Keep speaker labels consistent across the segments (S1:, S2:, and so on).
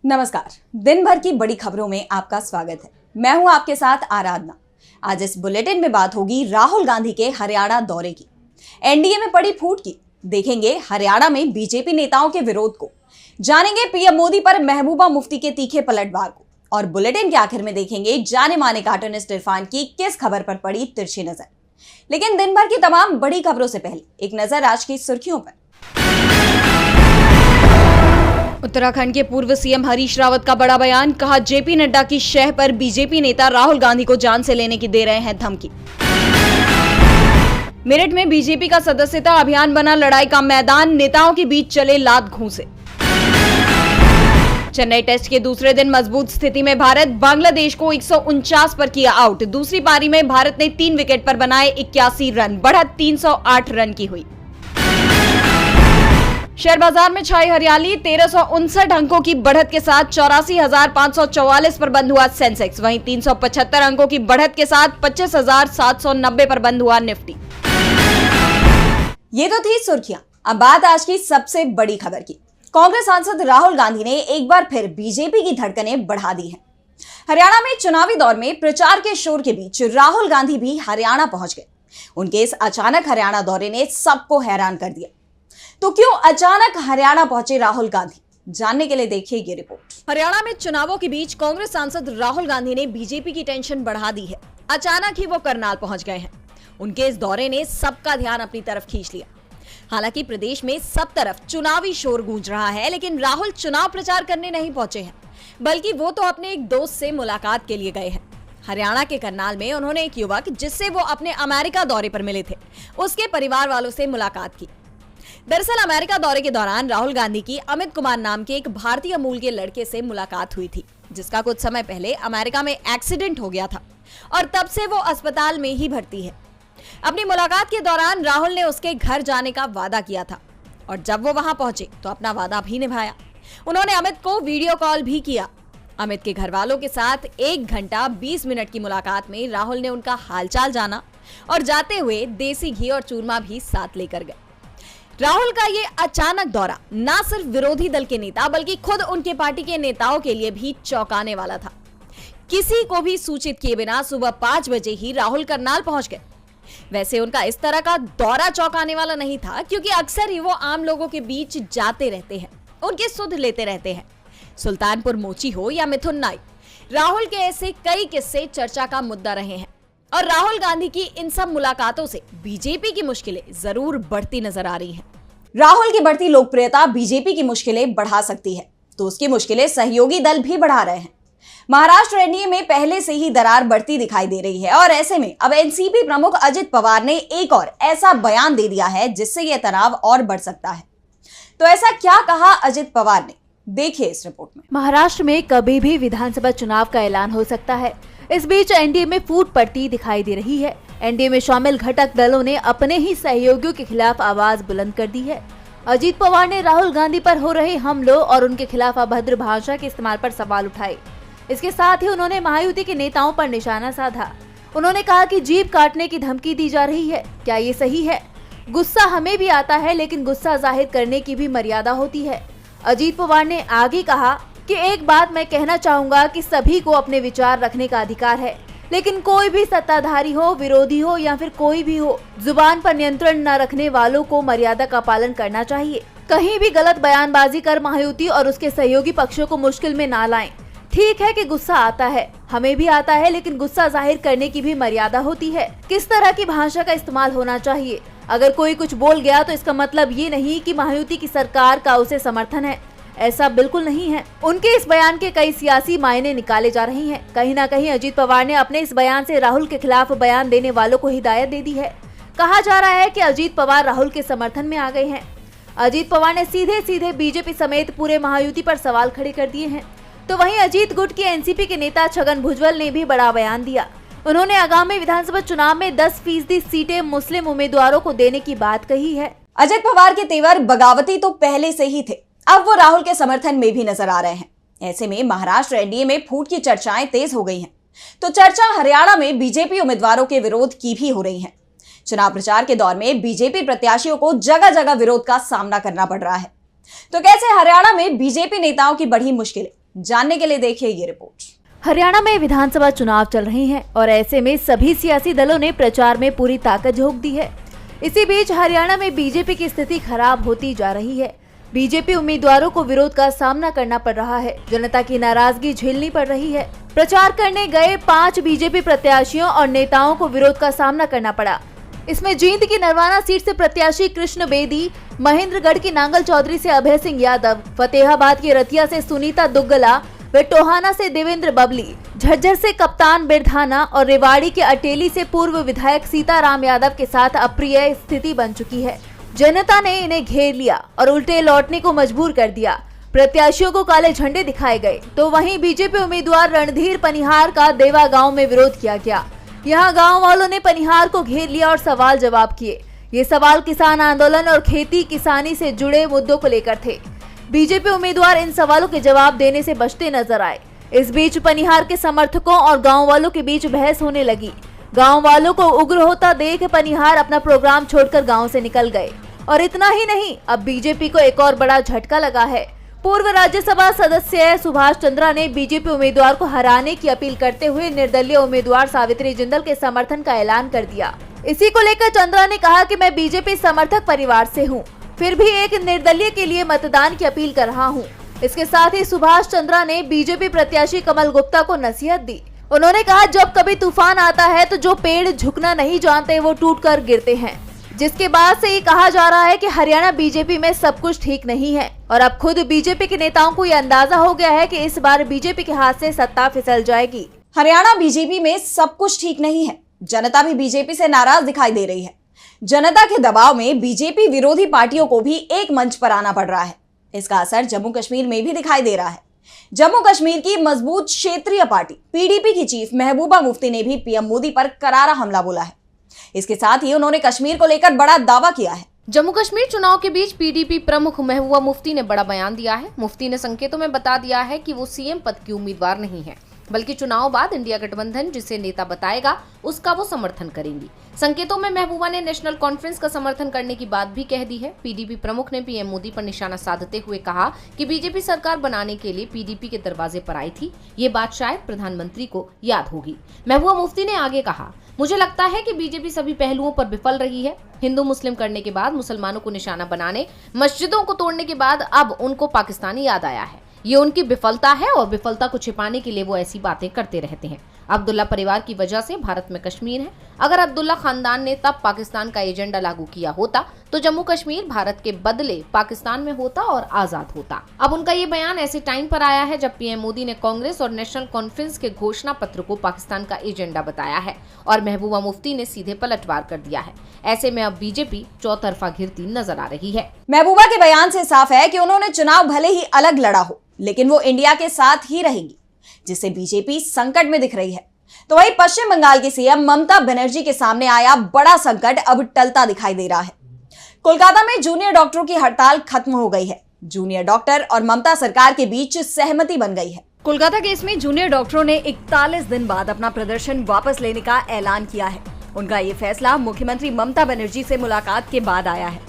S1: नमस्कार। दिन भर की बड़ी खबरों में आपका स्वागत है। मैं हूं आपके साथ आराधना। आज इस बुलेटिन में बात होगी राहुल गांधी के हरियाणा दौरे की, एनडीए में पड़ी फूट की, देखेंगे हरियाणा में बीजेपी नेताओं के विरोध को, जानेंगे पीएम मोदी पर महबूबा मुफ्ती के तीखे पलटवार को, और बुलेटिन के आखिर में देखेंगे जाने माने कार्टूनिस्ट इरफान की किस खबर पर पड़ी तिरछी नजर। लेकिन दिन भर की तमाम बड़ी खबरों से पहले एक नजर आज की सुर्खियों पर। उत्तराखंड के पूर्व सीएम हरीश रावत का बड़ा बयान, कहा जेपी नड्डा की शह पर बीजेपी नेता राहुल गांधी को जान से लेने की दे रहे हैं धमकी। मेरठ में बीजेपी का सदस्यता अभियान बना लड़ाई का मैदान, नेताओं के बीच चले लात घूंसे। चेन्नई टेस्ट के दूसरे दिन मजबूत स्थिति में भारत, बांग्लादेश को 149 पर किया आउट। दूसरी पारी में भारत ने 3 विकेट पर बनाए 81 रन, बढ़त 308 रन की हुई। शेयर बाजार में छाई हरियाली, 1359 अंकों की बढ़त के साथ 84,544 पर बंद हुआ सेंसेक्स। वहीं 375 अंकों की बढ़त के साथ 25,790 पर बंद हुआ निफ्टी। ये तो थी सुर्खियां। अब बात आज की सबसे बड़ी खबर की। कांग्रेस सांसद राहुल गांधी ने एक बार फिर बीजेपी की धड़कनें बढ़ा दी हैं। हरियाणा में चुनावी दौर में प्रचार के शोर के बीच राहुल गांधी भी हरियाणा पहुंच गए। उनके इस अचानक हरियाणा दौरे ने सबको हैरान कर दिया। तो क्यों अचानक हरियाणा पहुंचे राहुल गांधी, जानने के लिए देखिए ये रिपोर्ट। हरियाणा में चुनावों के बीच कांग्रेस सांसद राहुल गांधी ने बीजेपी की टेंशन बढ़ा दी है। अचानक ही वो करनाल पहुंच गए हैं। उनके इस दौरे ने सबका ध्यान अपनी तरफ खींच लिया। हालांकि प्रदेश में सब तरफ चुनावी शोर गूंज रहा है, लेकिन राहुल चुनाव प्रचार करने नहीं पहुंचे हैं, बल्कि वो तो अपने एक दोस्त से मुलाकात के लिए गए हैं। हरियाणा के करनाल में उन्होंने एक युवक जिससे वो अपने अमेरिका दौरे पर मिले थे, उसके परिवार वालों से मुलाकात की। दरअसल अमेरिका दौरे के दौरान राहुल गांधी की अमित कुमार नाम के एक भारतीय मूल के लड़के से मुलाकात हुई थी, जिसका कुछ समय पहले अमेरिका में एक्सीडेंट हो गया था और तब से वो अस्पताल में ही भर्ती है। अपनी मुलाकात के दौरान राहुल ने उसके घर जाने का वादा किया था और जब वो वहां पहुंचे तो अपना वादा भी निभाया। उन्होंने अमित को वीडियो कॉल भी किया। अमित के घर वालों के साथ 1 घंटा 20 मिनट की मुलाकात में राहुल ने उनका हालचाल जाना और जाते हुए देसी घी और चूरमा भी साथ लेकर गए। राहुल का ये अचानक दौरा न सिर्फ विरोधी दल के नेता बल्कि खुद उनके पार्टी के नेताओं के लिए भी चौंकाने वाला था। किसी को भी सूचित किए बिना सुबह 5 बजे ही राहुल करनाल पहुंच गए। वैसे उनका इस तरह का दौरा चौंकाने वाला नहीं था, क्योंकि अक्सर ही वो आम लोगों के बीच जाते रहते हैं, उनके सुध लेते रहते हैं। सुल्तानपुर मोची हो या मिथुन नाइक, राहुल के ऐसे कई किस्से चर्चा का मुद्दा रहे हैं और राहुल गांधी की इन सब मुलाकातों से बीजेपी की मुश्किलें जरूर बढ़ती नजर आ रही हैं। राहुल की बढ़ती लोकप्रियता बीजेपी की मुश्किलें बढ़ा सकती है, तो उसकी मुश्किलें सहयोगी दल भी बढ़ा रहे हैं। महाराष्ट्र एनडीए में पहले से ही दरार बढ़ती दिखाई दे रही है और ऐसे में अब एनसीपी प्रमुख अजित पवार ने एक और ऐसा बयान दे दिया है जिससे यह तनाव और बढ़ सकता है। तो ऐसा क्या कहा अजित पवार ने, देखिए इस रिपोर्ट में।
S2: महाराष्ट्र में कभी भी विधानसभा चुनाव का ऐलान हो सकता है। इस बीच एनडीए में फूट पड़ती दिखाई दे रही है। एनडीए में शामिल घटक दलों ने अपने ही सहयोगियों के खिलाफ आवाज बुलंद कर दी है। अजित पवार ने राहुल गांधी पर हो रहे हमलों और उनके खिलाफ अभद्र भाषा के इस्तेमाल पर सवाल उठाए। इसके साथ ही उन्होंने महायुति के नेताओं पर निशाना साधा। उन्होंने कहा कि जीभ काटने की धमकी दी जा रही है। क्या ये सही है? गुस्सा हमें भी आता है, लेकिन गुस्सा जाहिर करने की भी मर्यादा होती है। अजित पवार ने आगे कहा कि एक बात मैं कहना चाहूंगा कि सभी को अपने विचार रखने का अधिकार है, लेकिन कोई भी सत्ताधारी हो, विरोधी हो या फिर कोई भी हो, जुबान पर नियंत्रण न रखने वालों को मर्यादा का पालन करना चाहिए। कहीं भी गलत बयानबाजी कर महायुति और उसके सहयोगी पक्षों को मुश्किल में ना लाएं। ठीक है कि गुस्सा आता है, हमें भी आता है, लेकिन गुस्सा जाहिर करने की भी मर्यादा होती है। किस तरह की भाषा का इस्तेमाल होना चाहिए? अगर कोई कुछ बोल गया तो इसका मतलब ये नहीं कि महायुति की सरकार का उसे समर्थन है, ऐसा बिल्कुल नहीं है। उनके इस बयान के कई सियासी मायने निकाले जा रहे हैं। कहीं ना कहीं अजित पवार ने अपने इस बयान से राहुल के खिलाफ बयान देने वालों को हिदायत दे दी है। कहा जा रहा है कि अजित पवार राहुल के समर्थन में आ गए हैं। अजित पवार ने सीधे सीधे बीजेपी समेत पूरे महायुति पर सवाल खड़े कर दिए हैं। तो वहीं अजीत गुट के एनसीपी के नेता छगन भुजबल ने भी बड़ा बयान दिया। उन्होंने आगामी विधानसभा चुनाव में 10% सीटें मुस्लिम उम्मीदवारों को देने की बात कही है।
S1: अजित पवार के तेवर बगावती तो पहले से ही थे, अब वो राहुल के समर्थन में भी नजर आ रहे हैं। ऐसे में महाराष्ट्र एनडीए में फूट की चर्चाएं तेज हो गई हैं, तो चर्चा हरियाणा में बीजेपी उम्मीदवारों के विरोध की भी हो रही है। चुनाव प्रचार के दौर में बीजेपी प्रत्याशियों को जगह जगह विरोध का सामना करना पड़ रहा है। तो कैसे हरियाणा में बीजेपी नेताओं की बढ़ी मुश्किलें, जानने के लिए देखिए ये रिपोर्ट।
S2: हरियाणा में विधानसभा चुनाव चल रहे हैं और ऐसे में सभी सियासी दलों ने प्रचार में पूरी ताकत झोंक दी है। इसी बीच हरियाणा में बीजेपी की स्थिति खराब होती जा रही है। बीजेपी उम्मीदवारों को विरोध का सामना करना पड़ रहा है। जनता की नाराजगी झेलनी पड़ रही है। प्रचार करने गए 5 बीजेपी प्रत्याशियों और नेताओं को विरोध का सामना करना पड़ा। इसमें जींद की नरवाना सीट से प्रत्याशी कृष्ण बेदी, महेंद्रगढ़ की नांगल चौधरी से अभय सिंह यादव, फतेहाबाद की रतिया से सुनीता दुग्गला व टोहाना से देवेंद्र बबली, झज्जर से कप्तान बिरधाना और रेवाड़ी के अटेली से पूर्व विधायक सीताराम यादव के साथ अप्रिय स्थिति बन चुकी है। जनता ने इन्हें घेर लिया और उल्टे लौटने को मजबूर कर दिया। प्रत्याशियों को काले झंडे दिखाए गए तो वहीं बीजेपी उम्मीदवार रणधीर पनिहार का देवा गांव में विरोध किया गया। यहाँ गांव वालों ने पनिहार को घेर लिया और सवाल जवाब किए। ये सवाल किसान आंदोलन और खेती किसानी से जुड़े मुद्दों को लेकर थे। बीजेपी उम्मीदवार इन सवालों के जवाब देने से बचते नजर आए। इस बीच पनिहार के समर्थकों और गांव वालों के बीच बहस होने लगी। गांव वालों को उग्र होता देख पनिहार अपना प्रोग्राम छोड़कर गांव से निकल गए। और इतना ही नहीं, अब बीजेपी को एक और बड़ा झटका लगा है। पूर्व राज्यसभा सदस्य सुभाष चंद्रा ने बीजेपी उम्मीदवार को हराने की अपील करते हुए निर्दलीय उम्मीदवार सावित्री जिंदल के समर्थन का ऐलान कर दिया। इसी को लेकर चंद्रा ने कहा कि मैं बीजेपी समर्थक परिवार से हूं, फिर भी एक निर्दलीय के लिए मतदान की अपील कर रहा हूं। इसके साथ ही सुभाष चंद्रा ने बीजेपी प्रत्याशी कमल गुप्ता को नसीहत दी। उन्होंने कहा, जब कभी तूफान आता है तो जो पेड़ झुकना नहीं जानते वो टूटकर गिरते हैं। जिसके बाद से ये कहा जा रहा है कि हरियाणा बीजेपी में सब कुछ ठीक नहीं है और अब खुद बीजेपी के नेताओं को ये अंदाजा हो गया है कि इस बार बीजेपी के हाथ से सत्ता फिसल जाएगी।
S1: हरियाणा बीजेपी में सब कुछ ठीक नहीं है। जनता भी बीजेपी से नाराज दिखाई दे रही है। जनता के दबाव में बीजेपी विरोधी पार्टियों को भी एक मंच पर आना पड़ रहा है। इसका असर जम्मू कश्मीर में भी दिखाई दे रहा है। जम्मू कश्मीर की मजबूत क्षेत्रीय पार्टी पीडीपी की चीफ महबूबा मुफ्ती ने भी पीएम मोदी पर करारा हमला बोला है। इसके साथ ही उन्होंने कश्मीर को लेकर बड़ा दावा किया है।
S3: जम्मू कश्मीर चुनाव के बीच पीडीपी प्रमुख महबूबा मुफ्ती ने बड़ा बयान दिया है। मुफ्ती ने संकेतों में बता दिया है कि वो सीएम पद की उम्मीदवार नहीं है, बल्कि चुनाव बाद इंडिया गठबंधन जिसे नेता बताएगा उसका वो समर्थन करेंगी। संकेतों में महबूबा ने नेशनल कॉन्फ्रेंस का समर्थन करने की बात भी कह दी है। पीडीपी प्रमुख ने पीएम मोदी पर निशाना साधते हुए कहा कि बीजेपी सरकार बनाने के लिए पीडीपी के दरवाजे पर आई थी। ये बात शायद प्रधानमंत्री को याद होगी। महबूबा मुफ्ती ने आगे कहा, मुझे लगता है कि बीजेपी सभी पहलुओं पर विफल रही है। हिंदू मुस्लिम करने के बाद, मुसलमानों को निशाना बनाने, मस्जिदों को तोड़ने के बाद अब उनको पाकिस्तानी याद आया है। ये उनकी विफलता है और विफलता को छिपाने के लिए वो ऐसी बातें करते रहते हैं। अब्दुल्ला परिवार की वजह से भारत में कश्मीर है। अगर अब्दुल्ला खानदान ने तब पाकिस्तान का एजेंडा लागू किया होता तो जम्मू कश्मीर भारत के बदले पाकिस्तान में होता और आजाद होता। अब उनका ये बयान ऐसे टाइम पर आया है जब पीएम मोदी ने कांग्रेस और नेशनल कॉन्फ्रेंस के घोषणा पत्र को पाकिस्तान का एजेंडा बताया है और महबूबा मुफ्ती ने सीधे पलटवार कर दिया है। ऐसे में अब बीजेपी चौतरफा घिरती नजर आ रही है।
S1: महबूबा के बयान से साफ है कि उन्होंने चुनाव भले ही अलग लड़ा हो, लेकिन वो इंडिया के साथ ही रहेंगी, जिससे बीजेपी संकट में दिख रही है। तो वहीं पश्चिम बंगाल की सीएम ममता बनर्जी के सामने आया बड़ा संकट अब टलता दिखाई दे रहा है। कोलकाता में जूनियर डॉक्टरों की हड़ताल खत्म हो गई है। जूनियर डॉक्टर और ममता सरकार के बीच सहमति बन गई है। कोलकाता केस में जूनियर डॉक्टरों ने 41 दिन बाद अपना प्रदर्शन वापस लेने का ऐलान किया है। उनका ये फैसला मुख्यमंत्री ममता बनर्जी से मुलाकात के बाद आया है।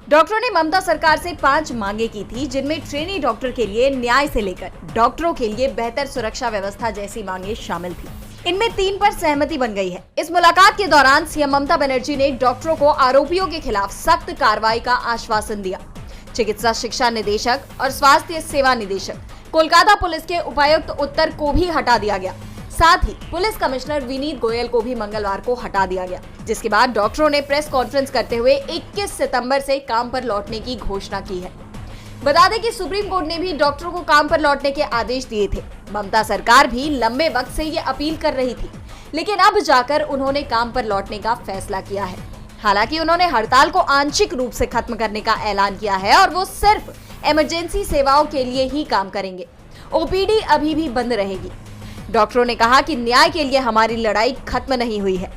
S1: डॉक्टरों ने ममता सरकार से 5 मांगे की थी, जिनमें ट्रेनी डॉक्टर के लिए न्याय से लेकर डॉक्टरों के लिए बेहतर सुरक्षा व्यवस्था जैसी मांगे शामिल थी। इनमें 3 पर सहमति बन गई है। इस मुलाकात के दौरान सीएम ममता बनर्जी ने डॉक्टरों को आरोपियों के खिलाफ सख्त कार्रवाई का आश्वासन दिया। चिकित्सा शिक्षा निदेशक और स्वास्थ्य सेवा निदेशक, कोलकाता पुलिस के उपायुक्त उत्तर को भी हटा दिया गया। साथ ही पुलिस कमिश्नर विनीत गोयल को भी मंगलवार को हटा दिया गया, जिसके बाद डॉक्टरों ने प्रेस कॉन्फ्रेंस करते हुए 21 सितंबर से काम पर लौटने की घोषणा की है। बता दें कि सुप्रीम कोर्ट ने भी डॉक्टरों को काम पर लौटने के आदेश दिए थे। ममता सरकार भी लंबे वक्त से ये अपील कर रही थी, लेकिन अब जाकर उन्होंने काम पर लौटने का फैसला किया है। हालांकि उन्होंने हड़ताल को आंशिक रूप से खत्म करने का ऐलान किया है और वो सिर्फ इमरजेंसी सेवाओं के लिए ही काम करेंगे। ओपीडी अभी भी बंद रहेगी। डॉक्टरों ने कहा कि न्याय के लिए हमारी लड़ाई खत्म नहीं हुई है।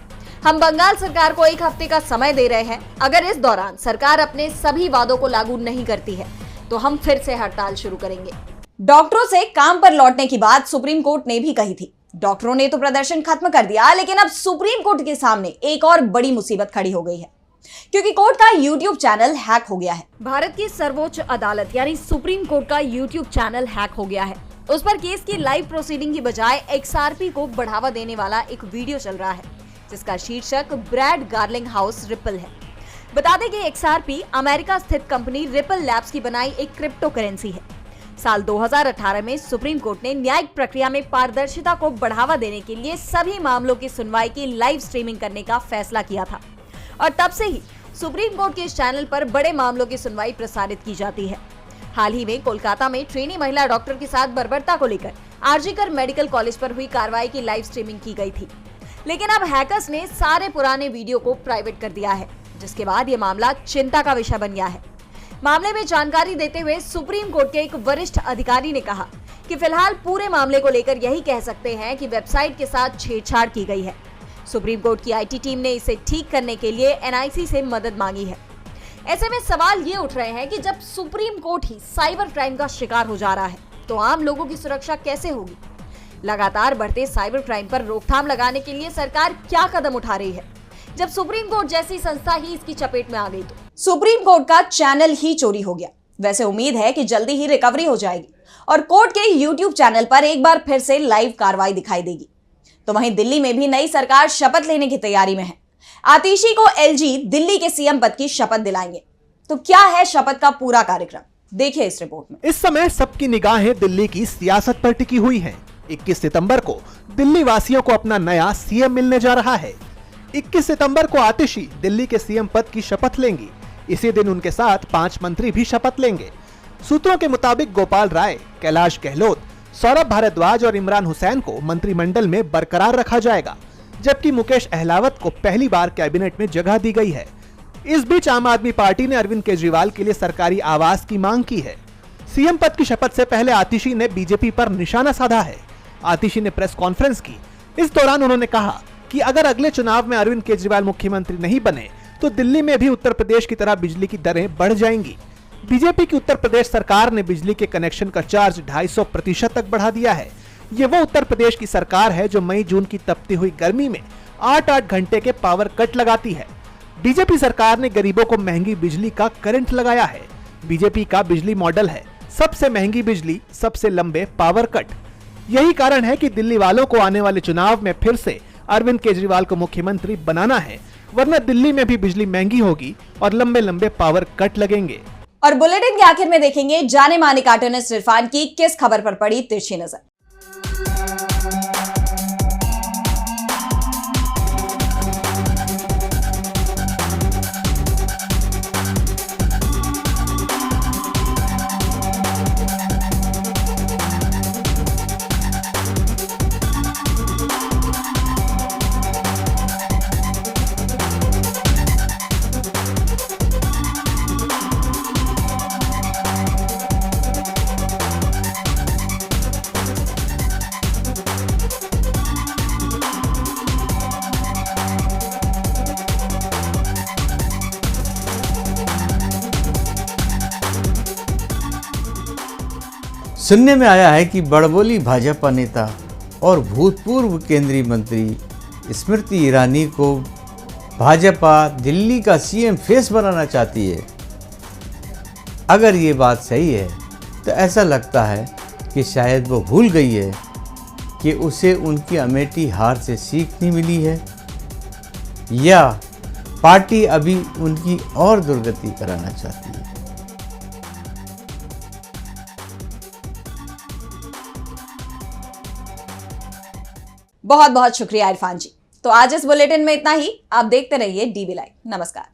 S1: हम बंगाल सरकार को 1 हफ्ते का समय दे रहे हैं। अगर इस दौरान सरकार अपने सभी वादों को लागू नहीं करती है तो हम फिर से हड़ताल शुरू करेंगे। डॉक्टरों से काम पर लौटने की बात सुप्रीम कोर्ट ने भी कही थी। डॉक्टरों ने तो प्रदर्शन खत्म कर दिया, लेकिन अब सुप्रीम कोर्ट के सामने एक और बड़ी मुसीबत खड़ी हो गई है, क्योंकि कोर्ट का यूट्यूब चैनल हैक हो गया है। भारत की सर्वोच्च अदालत यानी सुप्रीम कोर्ट का यूट्यूब चैनल हैक हो गया है। उस पर केस की लाइव प्रोसीडिंग की बजाय XRP को बढ़ावा देने वाला एक वीडियो चल रहा है, जिसका शीर्षक ब्रैड गार्लिंग हाउस रिपल है। बता दें कि XRP अमेरिका स्थित कंपनी रिपल लैब्स की बनाई एक क्रिप्टो करेंसी है। साल 2018 में सुप्रीम कोर्ट ने न्यायिक प्रक्रिया में पारदर्शिता को बढ़ावा देने के लिए सभी मामलों की सुनवाई की लाइव स्ट्रीमिंग करने का फैसला किया था और तब से ही सुप्रीम कोर्ट के इस चैनल पर बड़े मामलों की सुनवाई प्रसारित की जाती है। हाल ही में कोलकाता में ट्रेनी महिला डॉक्टर के साथ बर्बरता को लेकर आरजीकर मेडिकल कॉलेज पर हुई कार्रवाई की लाइव स्ट्रीमिंग की गई थी, लेकिन अब हैकर्स ने सारे पुराने वीडियो को प्राइवेट कर दिया है, जिसके बाद ये मामला चिंता का विषय बन गया है। मामले में जानकारी देते हुए सुप्रीम कोर्ट के एक वरिष्ठ अधिकारी ने कहा कि फिलहाल पूरे मामले को लेकर यही कह सकते हैं कि वेबसाइट के साथ छेड़छाड़ की गई है। सुप्रीम कोर्ट की IT टीम ने इसे ठीक करने के लिए NIC से मदद मांगी है। ऐसे में सवाल ये उठ रहे हैं कि जब सुप्रीम कोर्ट ही साइबर क्राइम का शिकार हो जा रहा है, तो आम लोगों की सुरक्षा कैसे होगी? लगातार बढ़ते साइबर क्राइम पर रोकथाम लगाने के लिए सरकार क्या कदम उठा रही है, जब सुप्रीम कोर्ट जैसी संस्था ही इसकी चपेट में आ गई? तो सुप्रीम कोर्ट का चैनल ही चोरी हो गया। वैसे उम्मीद है कि जल्दी ही रिकवरी हो जाएगी और कोर्ट के YouTube चैनल पर एक बार फिर से लाइव कार्रवाई दिखाई देगी। तो वहीं दिल्ली में भी नई सरकार शपथ लेने की तैयारी में है। आतिशी को LG दिल्ली के CM पद की शपथ दिलाएंगे। तो क्या है शपथ का पूरा कार्यक्रम, देखिए इस रिपोर्ट में।
S4: इस समय सबकी निगाहें दिल्ली की सियासत पर टिकी हुई हैं। 21 सितंबर को दिल्ली वासियों को अपना नया CM मिलने जा रहा है। 21 सितंबर को आतिशी दिल्ली के CM पद की शपथ लेंगी। इसी दिन उनके साथ 5 मंत्री भी शपथ लेंगे। सूत्रों के मुताबिक गोपाल राय, कैलाश गहलोत, सौरभ भारद्वाज और इमरान हुसैन को मंत्रिमंडल में बरकरार रखा जाएगा, जबकि मुकेश अहलावत को पहली बार कैबिनेट में जगह दी गई है। इस बीच आम आदमी पार्टी ने अरविंद केजरीवाल के लिए सरकारी आवास की मांग की है। CM पद की शपथ से पहले आतिशी ने बीजेपी पर निशाना साधा है। आतिशी ने प्रेस कॉन्फ्रेंस की। इस दौरान उन्होंने कहा कि अगर अगले चुनाव में अरविंद केजरीवाल मुख्यमंत्री नहीं बने तो दिल्ली में भी उत्तर प्रदेश की तरह बिजली की दरें बढ़ जाएंगी। बीजेपी की उत्तर प्रदेश सरकार ने बिजली के कनेक्शन का चार्ज 250% तक बढ़ा दिया है। ये वो उत्तर प्रदेश की सरकार है जो मई जून की तपती हुई गर्मी में 8-8 घंटे के पावर कट लगाती है। बीजेपी सरकार ने गरीबों को महंगी बिजली का करंट लगाया है। बीजेपी का बिजली मॉडल है सबसे महंगी बिजली, सबसे लंबे पावर कट। यही कारण है कि दिल्ली वालों को आने वाले चुनाव में फिर से अरविंद केजरीवाल को मुख्यमंत्री बनाना है, वरना दिल्ली में भी बिजली महंगी होगी और लंबे लंबे पावर कट लगेंगे।
S1: और बुलेटिन के आखिर में देखेंगे जाने माने कार्टूनिस्ट इरफान की किस खबर पर पड़ी तिरछी नजर।
S5: सुनने में आया है कि बड़बोली भाजपा नेता और भूतपूर्व केंद्रीय मंत्री स्मृति ईरानी को भाजपा दिल्ली का CM फेस बनाना चाहती है। अगर ये बात सही है तो ऐसा लगता है कि शायद वो भूल गई है कि उसे उनकी अमेठी हार से सीख नहीं मिली है, या पार्टी अभी उनकी और दुर्गति कराना चाहती है।
S1: बहुत बहुत शुक्रिया इरफान जी। तो आज इस बुलेटिन में इतना ही। आप देखते रहिए DB लाइव। नमस्कार।